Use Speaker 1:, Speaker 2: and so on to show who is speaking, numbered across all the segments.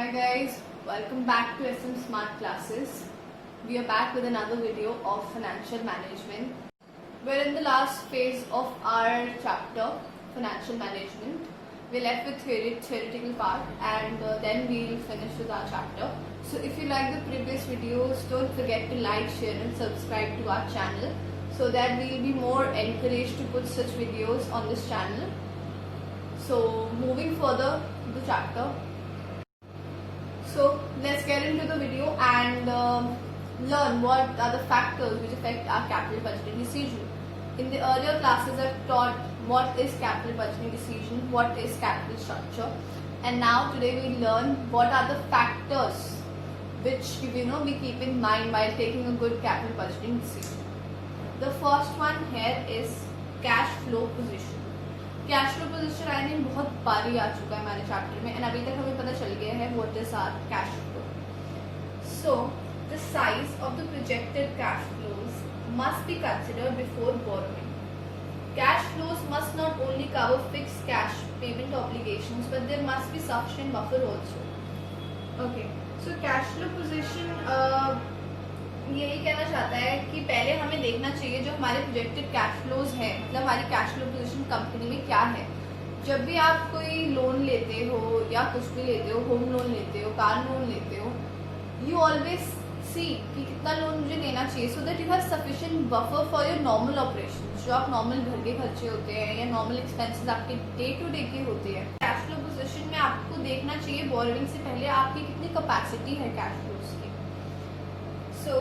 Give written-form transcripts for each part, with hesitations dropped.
Speaker 1: Hi guys, welcome back to SM Smart Classes. We are back with another video of financial management. We're in the last phase of our chapter, financial management. We're left with theoretical part and then we'll finish with our chapter. So if you like the previous videos, don't forget to like, share and subscribe to our channel so that we'll be more encouraged to put such videos on this channel. So moving further to the chapter. So let's get into the video and learn what are the factors which affect our capital budgeting decision. In the earlier classes I've taught what is capital budgeting decision, what is capital structure, and now today we learn what are the factors which we keep in mind while taking a good capital budgeting decision. The first one here is cash flow position. Cash flow position I think बहुत बारी आ चुका है हमारे chapter में and अभी तक हमें पता चल गया है what is our cash flow. So the size of the projected cash flows must be considered before borrowing. Cash flows must not only cover fixed cash payment obligations but there must be sufficient buffer also. Okay, so cash flow position यही कहना चाहता है कि पहले हमें देखना चाहिए जो हमारे प्रोजेक्टेड कैश फ्लोज हैं, मतलब हमारी कैश फ्लो पोजीशन कंपनी में क्या है. जब भी आप कोई लोन लेते हो या कुछ भी लेते हो, होम लोन लेते हो, कार लोन लेते हो, यू ऑलवेज सी कि कितना लोन मुझे लेना चाहिए so that you have sufficient buffer for your normal operation. जो आप नॉर्मल घर के खर्चे होते हैं या नॉर्मल एक्सपेंसेस आपके डे टू डे के होते हैं. कैश फ्लो पोजीशन में आपको देखना चाहिए बोरोइंग से पहले आपकी कितनी कैपेसिटी है कैश फ्लोज की. So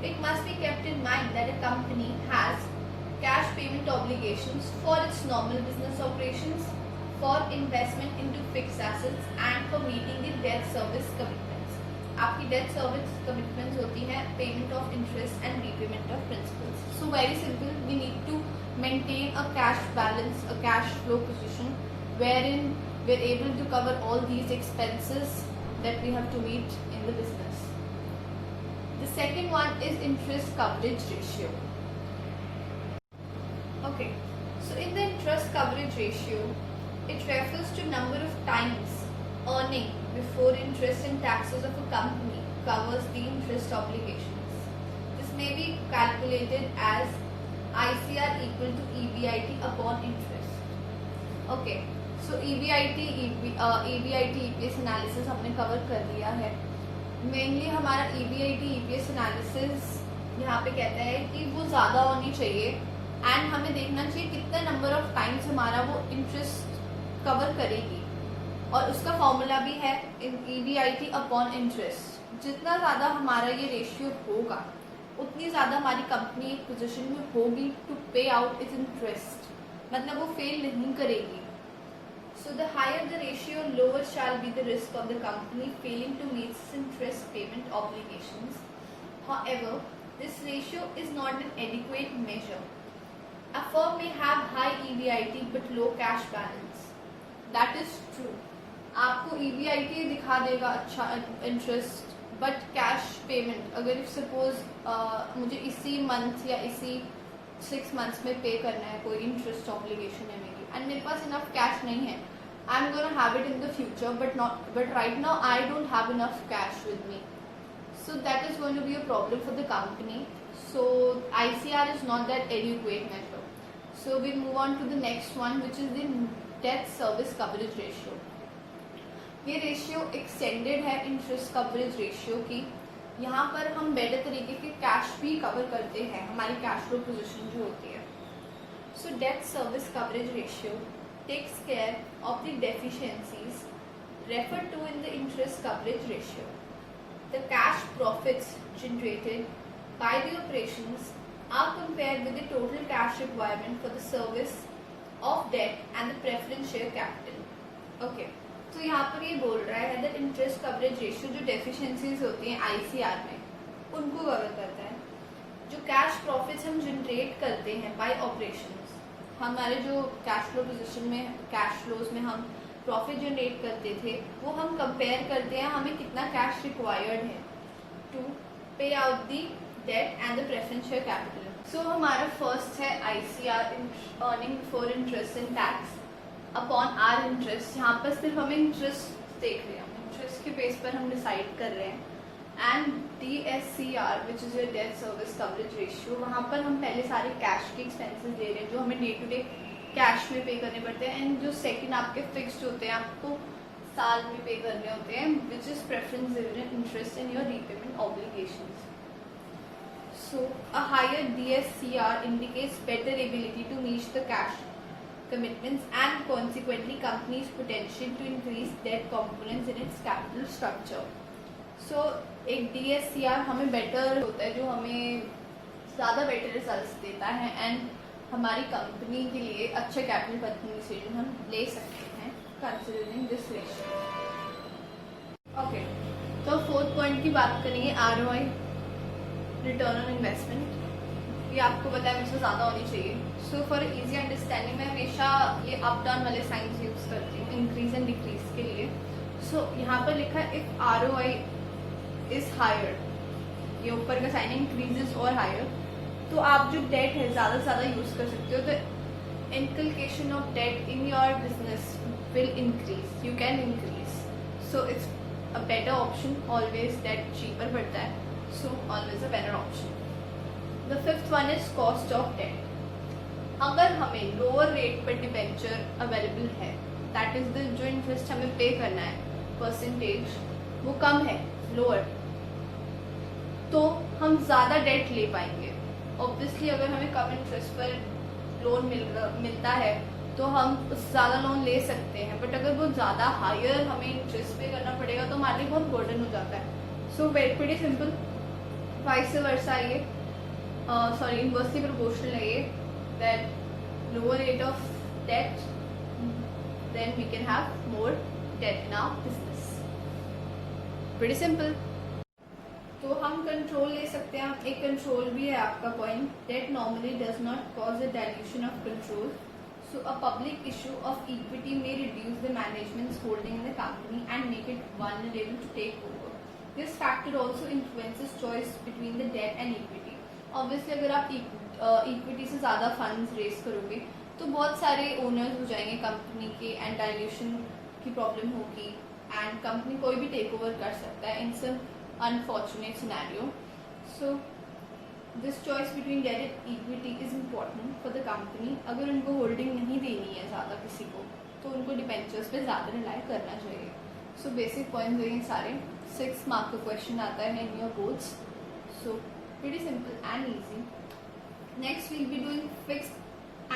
Speaker 1: it must be kept in mind that a company has cash payment obligations for its normal business operations, for investment into fixed assets and for meeting the debt service commitments. आपकी debt service commitments होती हैं payment of interest and repayment of principals. So very simple, we need to maintain a cash balance, a cash flow position wherein we're able to cover all these expenses that we have to meet in the business. The second one is interest coverage ratio. Okay, so in the interest coverage ratio, it refers to number of times earning before interest and taxes of a company covers the interest obligations. This may be calculated as ICR equal to EBIT upon interest. Okay, so EBIT EPS analysis हमने cover कर लिया है. Mainly हमारा EBIT EPS analysis यहाँ पे कहता है कि वो ज़्यादा होनी चाहिए एंड हमें देखना चाहिए कितना नंबर ऑफ टाइम्स हमारा वो इंटरेस्ट कवर करेगी और उसका फॉर्मूला भी है EBIT अपॉन इंटरेस्ट. जितना ज़्यादा हमारा ये रेशियो होगा उतनी ज़्यादा हमारी कंपनी एक पोजीशन में होगी to pay out it's interest, मतलब वो फेल नहीं करेगी. So the higher the ratio, lower shall be the risk of the company failing to meet its interest payment obligations. However, this ratio is not an adequate measure. A firm may have high EBIT but low cash balance. That is true. आपको EBIT दिखा देगा अच्छा interest but cash payment अगर if suppose मुझे इसी month या इसी 6 months में पे करना है, कोई इंटरेस्ट ऑब्लिगेशन है मेरी एंड मेरे पास इनफ कैश नहीं है. I'm gonna have it in the future, but right now I don't have enough cash with me. So that is going to be a problem for the company. So ICR is not that adequate measure. So we move on to the next one, which is the debt service coverage ratio. ये ratio extended है interest coverage ratio की. यहाँ पर हम better तरीके के cash भी cover करते हैं हमारी कैश फ्लो पोजीशन जो होती है. So debt service coverage ratio takes care of the deficiencies referred to in the interest coverage ratio. The cash profits generated by the operations are compared with the total cash requirement for the service of debt and the preference share capital. Okay, तो यहाँ पर ये बोल रहा है that interest coverage ratio जो deficiencies होती हैं ICR में उनको कवर करता है. जो cash profits हम generate करते हैं by operations, हमारे जो कैश फ्लो पोजीशन में कैश फ्लोज में हम प्रॉफिट जनरेट करते थे वो हम कंपेयर करते हैं हमें कितना कैश रिक्वायर्ड है to pay out the debt and the preference share capital. So हमारा फर्स्ट है ICR earning before interest and tax upon our interest. यहाँ पर सिर्फ हमें इंटरेस्ट देख रहे हैं, इंटरेस्ट उसके बेस पर हम डिसाइड कर रहे हैं. And DSCR which is your debt service coverage ratio, वहाँ पर हम पहले सारे कैश के एक्सपेंसेस दे रहे हैं जो हमें डे टू डे कैश में पे करने पड़ते हैं. एंड जो सेकंड आपके फिक्स्ड होते हैं आपको साल में पे करने होते हैं, which is preference dividend interest in your repayment obligations. So a higher DSCR indicates better ability to meet the cash commitments and consequently company's potential to increase debt components in its capital structure. So एक DSCR हमें better होता है, जो हमें ज़्यादा better results देता है and हमारी कंपनी के लिए अच्छे कैपिटल बचने डिसीजन हम ले सकते हैं कंसिडरिंग दिस रेशियो. ओके, तो फोर्थ पॉइंट की बात करेंगे ROI, रिटर्न ऑन इन्वेस्टमेंट. ये आपको पता है मुझसे ज़्यादा होनी चाहिए. सो फॉर इजी अंडरस्टैंडिंग मैं हमेशा ये अप डाउन वाले साइंस यूज़ करती हूँ इंक्रीज एंड डिक्रीज के लिए. सो यहाँ पर लिखा है इफ ROI इज हायर, ये ऊपर का साइन इंक्रीजेस और हायर, तो आप जो डेट है ज़्यादा से ज़्यादा यूज़ कर सकते हो. तो inculcation of debt in your business will increase, you can increase. So it's a better option, always debt cheaper पड़ता है, so always a better option. The fifth one is cost of debt. अगर हमें lower rate पर debenture available है, that is the जो interest हमें पे करना है परसेंटेज वो कम है, लोअर, तो हम ज़्यादा डेट ले पाएंगे. ऑब्वियसली अगर हमें कम इंटरेस्ट पर लोन मिलता है तो हम ज़्यादा लोन ले सकते हैं, बट अगर वो ज़्यादा हायर हमें इंटरेस्ट पे करना पड़ेगा तो हमारे लिए बहुत बर्डन हो जाता है. So very simple, vice versa ये सॉरी इनवर्सली प्रोपोर्शनल है ये, that lower rate of debt then we can have more debt in our business. Very simple. तो हम कंट्रोल ले सकते हैं. एक कंट्रोल भी है आपका point, debt normally does not cause a dilution of control. So a public issue of equity में reduce the management's holding in the company and make it vulnerable to take over. This factor also influences choice between the debt and equity. Obviously अगर आप equity से ज़्यादा funds race करोगे तो बहुत सारे owners हो जाएंगे कंपनी के एंड डाइल्यूशन की प्रॉब्लम होगी एंड कंपनी कोई भी टेक ओवर कर सकता है in some unfortunate scenario. So this choice between debt and equity is important for the company. अगर उनको होल्डिंग नहीं देनी है ज़्यादा किसी को तो उनको डिबेंचर्स पे ज़्यादा रिलाई करना चाहिए. सो बेसिक पॉइंट्स हैं सारे. 6 मार्क का क्वेश्चन आता है in your boards. So pretty simple and easy. Next we'll be doing fixed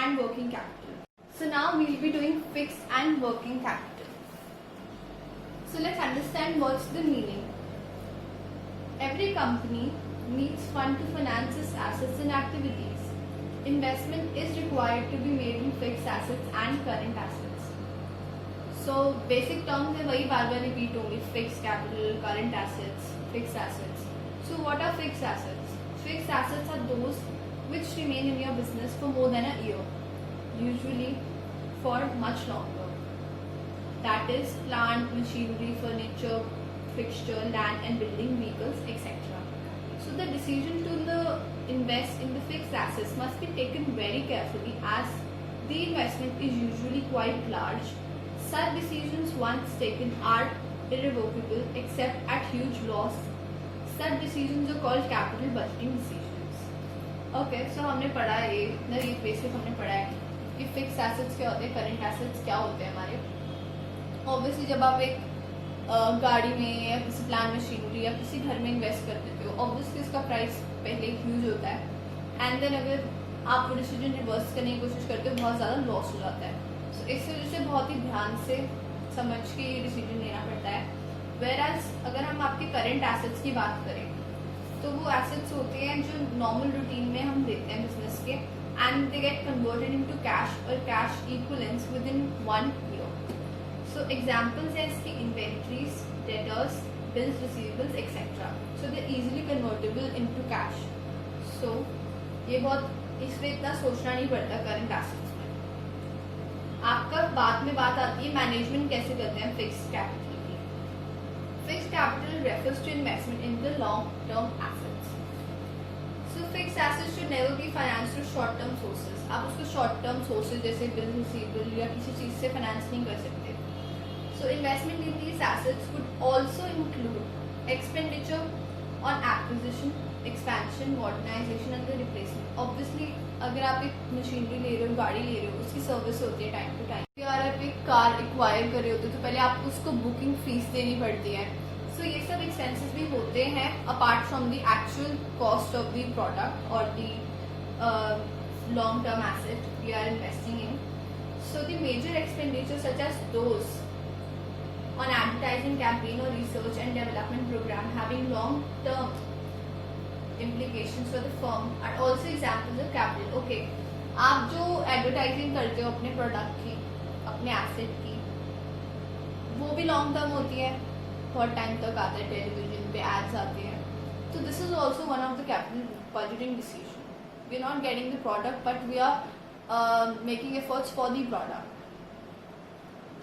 Speaker 1: and working capital. So now we'll be doing fixed and working capital. So let's understand what's the meaning. Every company needs fund to finance its assets and activities. Investment is required to be made in fixed assets and current assets. So basic terms है वही बार बार repeat होंगे, fixed capital, current assets, fixed assets. So what are fixed assets? Fixed assets are those which remain in your business for more than a year, usually for much longer. That is plant, machinery, furniture, fixture, land and building, vehicles, etc. So the decision to invest in the fixed assets must be taken very carefully as the investment is usually quite large. Such decisions once taken are irrevocable except at huge loss. Such decisions are called capital budgeting decisions. Okay, so हमने पढ़ा है ये basic हमने पढ़ा है कि fix assets क्या होते हैं, करंट एसेट्स क्या होते हैं हमारे. ऑब्वियसली जब आप एक गाड़ी में या किसी प्लान मशीनरी या किसी घर में इन्वेस्ट कर देते हो, ऑब्वियसली इसका प्राइस पहले ह्यूज होता है एंड देन अगर आप वो डिसीजन रिवर्स करने की कोशिश करते हो बहुत ज़्यादा लॉस हो जाता है. सो इस वजह से बहुत ही ध्यान से समझ के ये डिसीजन लेना पड़ता है. वेयरएज अगर हम आपके करंट एसेट्स की बात करें तो वो एसेट्स होते हैं जो नॉर्मल रूटीन में हम देते हैं बिजनेस के and they get converted into cash और cash equivalents within 1 year. So examples हैं इसकी inventories, debtors, bills receivables etcetera. So they easily convertible into cash. So ये बहुत इसमें इतना सोचना नहीं पड़ता करंट एसेट्स में. आपका बाद में बात आती है मैनेजमेंट कैसे करते हैं फिक्स्ड कैपिटल की. Fixed capital refers to investment in the long term assets. So fixed assets should never be financed through short term sources. आप उसको शॉर्ट टर्म सोर्सेज जैसे बिल रिसीवेबल या किसी चीज़ से फाइनेंस नहीं कर सकते. So investment in these assets could also include expenditure on acquisition, expansion, modernization and the replacement. Obviously अगर आप एक मशीनरी ले रहे हो, गाड़ी ले रहे हो, उसकी सर्विस होती है टाइम टू टाइम. अगर आप एक कार एक्वायर कर रहे होते हो तो पहले आपको उसको बुकिंग फीस देनी पड़ती है. सो ये सब एक्सपेंसेस भी होते हैं apart from the actual cost of the product और the long term asset we are investing in. So the major expenditures such as those on advertising campaign or research and development program having long term implications for the firm are also examples of capital. Okay, आप जो advertising करते हो अपने product की, अपने asset की, वो भी लॉन्ग टर्म होती है, बहुत टाइम तक आता है, टेलीविजन पे एड्स आते हैं. तो this is also one of the capital budgeting decision. We are not getting the product but we are making efforts for the product.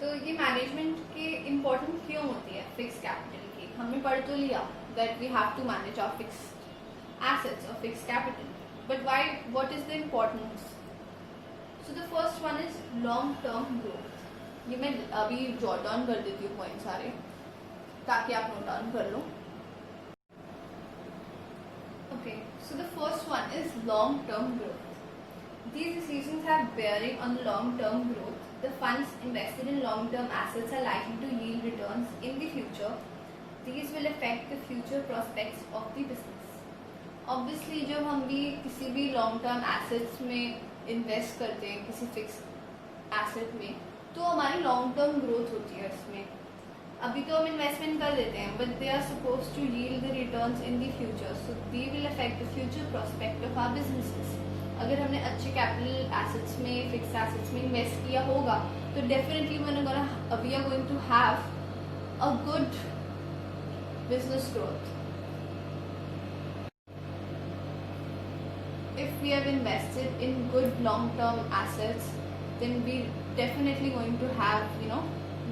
Speaker 1: तो ये मैनेजमेंट के इम्पोर्टेंट क्यों होती है फिक्स कैपिटल की? हमने पढ़ तो लिया that we have to manage our fixed assets or fixed capital, but why? What is the importance? So the first one is long term growth. ये मैं अभी जॉट डाउन कर देती हूँ पॉइंट सारे ताकि आप नोट डाउन कर लो. Okay, so the first one is long-term growth. These decisions have bearing on the long-term growth. The funds invested in long-term assets are likely to yield returns in the future. These will affect the future prospects of the business. Obviously, जब हम भी किसी भी long-term assets में invest करते हैं, किसी fixed asset में, तो हमारी long-term growth होती है इसमें. अभी तो हम इन्वेस्टमेंट कर देते हैं but they are suppose to yield the returns in the future, so they will affect the future prospect of our businesses. अगर हमने अच्छे कैपिटल एसेट्स में, फिक्स एसेट्स में इन्वेस्ट किया होगा तो definitely we are going to have a good business growth. If we have invested in good long-term assets, then we definitely going to have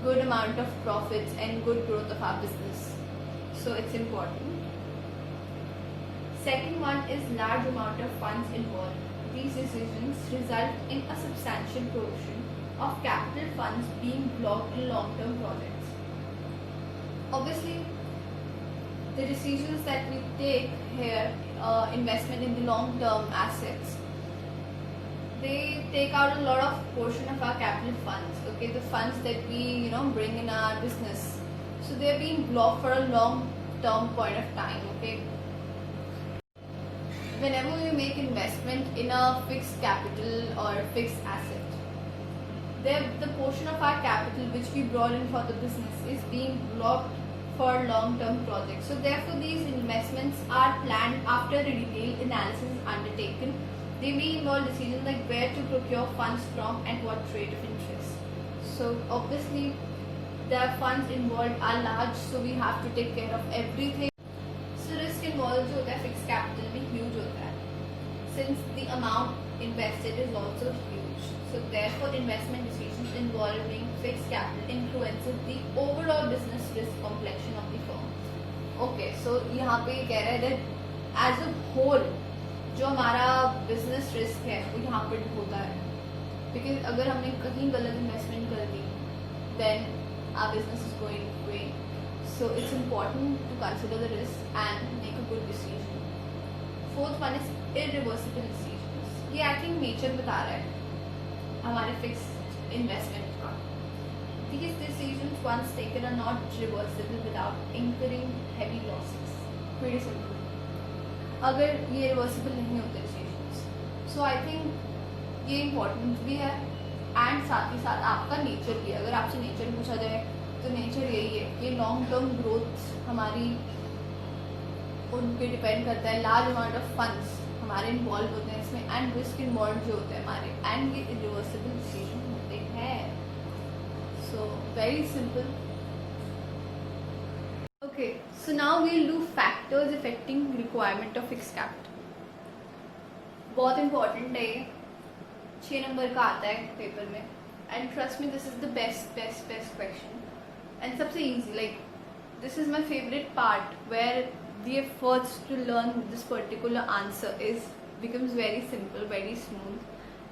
Speaker 1: good amount of profits and good growth of our business. So it's important. Second one is large amount of funds involved. These decisions result in a substantial portion of capital funds being blocked in long-term projects. Obviously, the decisions that we take here, investment in the long-term assets, they take out a lot of portion of our capital funds. Okay, the funds that we bring in our business, so they're being blocked for a long term point of time. Okay, whenever we make investment in a fixed capital or fixed asset, the portion of our capital which we brought in for the business is being blocked for long term projects. So therefore these investments are planned after a detailed analysis is undertaken. They may involve decisions like where to procure funds from and what rate of interest. So obviously the funds involved are large, so we have to take care of everything. So risk involved जो होता है fixed capital भी huge होता है, since the amount invested is also huge. So therefore investment decisions involving fixed capital influences the overall business risk complexion of the firm. Okay, so यहाँ पे कह रहा है that as a whole जो हमारा बिजनेस रिस्क है वो यहाँ पर होता है, बिकॉज अगर हमने कहीं गलत इन्वेस्टमेंट कर दी then our business is going way. So it's important to consider the risk and make a good decision. Fourth one is irreversible decisions. ये आई थिंक नेचर बता रहा है हमारे फिक्स इन्वेस्टमेंट का. These decisions once taken are not reversible without incurring heavy losses. Pretty simple. अगर ये reversible नहीं होते डिसीजंस, सो आई थिंक ये इम्पोर्टेंट भी है एंड साथ ही साथ आपका नेचर भी. अगर आपसे नेचर पूछा जाए तो नेचर यही है कि लॉन्ग टर्म ग्रोथ हमारी उन पे डिपेंड करता है. लार्ज अमाउंट ऑफ फंड्स हमारे इन्वॉल्व होते हैं इसमें एंड रिस्क इन्वॉल्व जो होते हैं हमारे, एंड ये इरिवर्सिबल डिसीजन होते हैं. सो very simple. Okay, so now we'll do factors affecting requirement of fixed capital. बहुत important है ये, 6 नंबर का आता है पेपर में, and trust me this is the best question and सबसे easy. Like this is my favorite part where the efforts to learn this particular answer becomes very simple, very smooth,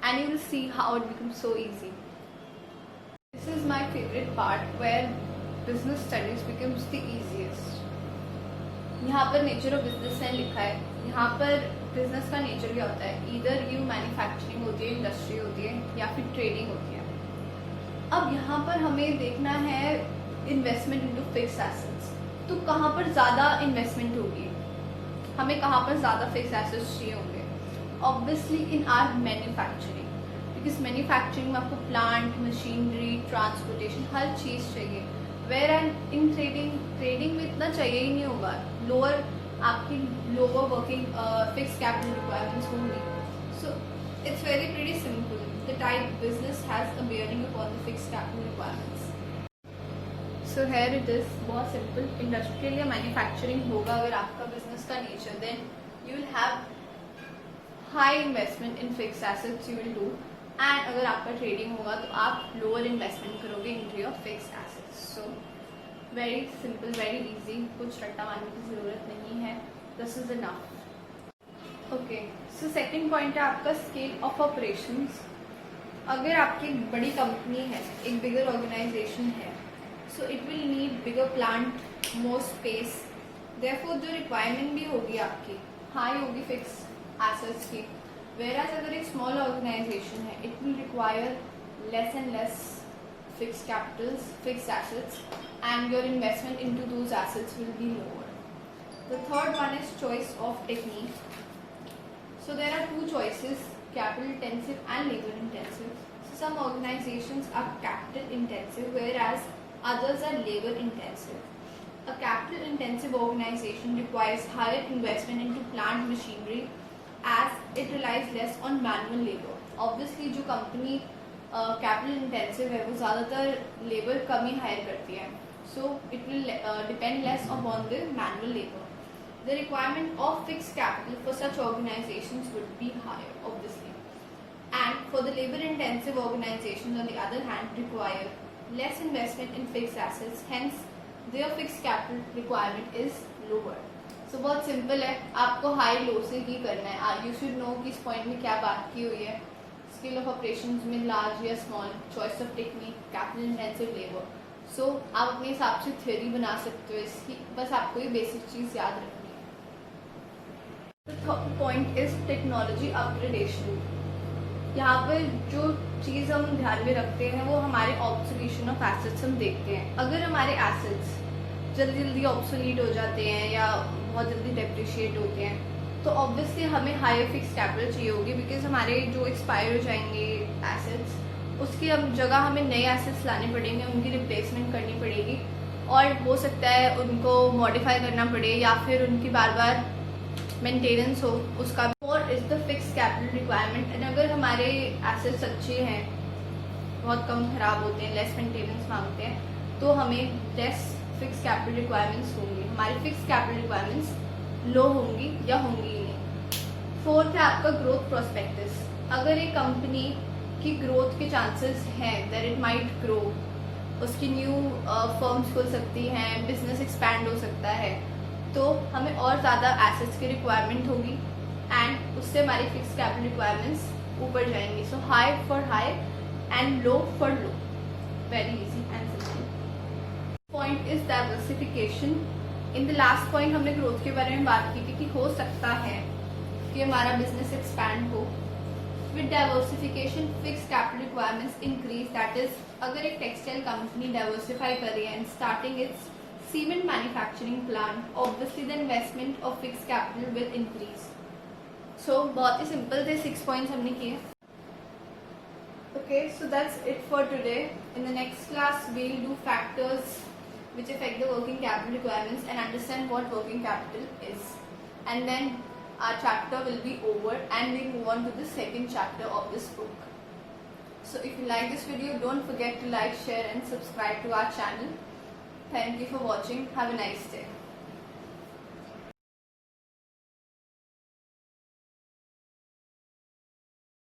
Speaker 1: and you will see how it becomes so easy. This is my favorite part where business studies becomes the easiest. यहाँ पर nature of business ने लिखा है. यहाँ पर business का nature क्या होता है? ईदर यू मैन्युफैक्चरिंग होती है, इंडस्ट्री होती है, या फिर ट्रेडिंग होती है. अब यहाँ पर हमें देखना है इन्वेस्टमेंट इनटू फिक्स्ड एसेट्स. तो कहाँ पर ज़्यादा इन्वेस्टमेंट होगी, हमें कहाँ पर ज़्यादा फिक्स्ड एसेट्स चाहिए होंगे? Obviously in our manufacturing, because manufacturing में आपको प्लांट, मशीनरी, ट्रांसपोर्टेशन हर चीज़ चाहिए. वेयर एंड इन ट्रेडिंग में इतना चाहिए ही नहीं होगा. आपकी lower working fix capital requirements होंगी. So it's very pretty simple. The type business has a bearing upon the fix capital requirements. So here it is बहुत सिंपल. इंडस्ट्रियल या manufacturing होगा अगर आपका बिजनेस का nature, then you will have high investment in fix assets you will do. And अगर आपका trading होगा तो आप लोअर इन्वेस्टमेंट करोगे in your fix assets. So very simple, very easy. कुछ रट्टा मारने की ज़रूरत नहीं है. This is enough. Okay, so second point है आपका स्केल ऑफ ऑपरेशंस. अगर आपकी एक बड़ी कंपनी है, एक बिगर ऑर्गेनाइजेशन है, so it will need bigger plant, more space. Therefore जो रिक्वायरमेंट भी होगी आपकी हाई होगी फिक्स एसेट्स की. Whereas अगर एक स्मॉल ऑर्गेनाइजेशन है, it will require less and less fixed capitals, fixed assets, and your investment into those assets will be lower. The third one is choice of technique. So there are two choices, capital intensive and labor intensive. So some organizations are capital intensive, whereas others are labor intensive. A capital intensive organization requires higher investment into plant machinery as it relies less on manual labor. Obviously जो company capital intensive है वो ज़्यादातर labour कम ही hire करती है. So it will depend less upon the manual labour. The requirement of fix capital for such organisations would be higher obviously. And for the labour intensive organisations on the other hand require less investment in fix assets, hence their fix capital requirement is lower. So बहुत simple है, आपको high low से ही करना है. You should know कि इस point में क्या बात की हुई है. स्किल ऑफ ऑपरेशंस में लार्ज या small, choice of technique, capital intensive, labour. So आप अपने हिसाब से थ्योरी बना सकते हो इसकी, बस आपको ये बेसिक चीज़ याद रखनी है. The third point is technology upgradation. यहाँ पर जो चीज़ हम ध्यान में रखते हैं वो हमारे ऑब्जर्वेशन ऑफ एसेट्स हम देखते हैं. अगर हमारे एसेट्स जल्दी जल्दी ऑब्सोलीट हो जाते हैं या बहुत जल्दी डेप्रिशिएट होते हैं तो ऑब्वियसली हमें हायर फिक्स कैपिटल चाहिए होगी, बिकॉज हमारे जो एक्सपायर हो जाएंगे एसेट्स उसकी अब जगह हमें नए एसेट्स लाने पड़ेंगे, उनकी रिप्लेसमेंट करनी पड़ेगी, और हो सकता है उनको मॉडिफाई करना पड़े या फिर उनकी बार बार मेंटेनेंस हो उसका. और is the fix capital requirement. And अगर हमारे एसेट्स अच्छे हैं, बहुत कम खराब होते हैं, लेस मेंटेनेंस मांगते हैं, तो हमें लेस फिक्स कैपिटल रिक्वायरमेंट्स होंगी. हमारी फिक्स कैपिटल रिक्वायरमेंट्स लो होंगी या होंगी ही नहीं. फोर्थ है आपका ग्रोथ प्रोस्पेक्टस. अगर एक कंपनी की ग्रोथ के चांसेस हैं, दैट इट माइट ग्रो, उसकी न्यू फर्म्स खुल सकती हैं, बिजनेस एक्सपैंड हो सकता है, तो हमें और ज़्यादा एसेट्स की रिक्वायरमेंट होगी एंड उससे हमारी फिक्स कैपिटल रिक्वायरमेंट्स ऊपर जाएंगी. So high for high and low for low. Very easy and simple. Point is diversification. In the last point हमने ग्रोथ के बारे में बात की थी कि हो सकता है कि हमारा बिजनेस एक्सपैंड हो. With diversification fix capital requirements increase. That is अगर एक टेक्सटाइल कंपनी डाइवर्सिफाई कर रही है and starting its cement manufacturing plant, obviously the investment of fix capital will increase. So बहुत ही सिंपल थे 6 पॉइंट्स हमने किए. Okay, so that's it for today. In the next class, we'll do factors which affect the working capital requirements and understand what working capital is. And then our chapter will be over and we'll move on to the second chapter of this book. So if you like this video, don't forget to like, share and subscribe to our channel. Thank you for watching. Have a nice day.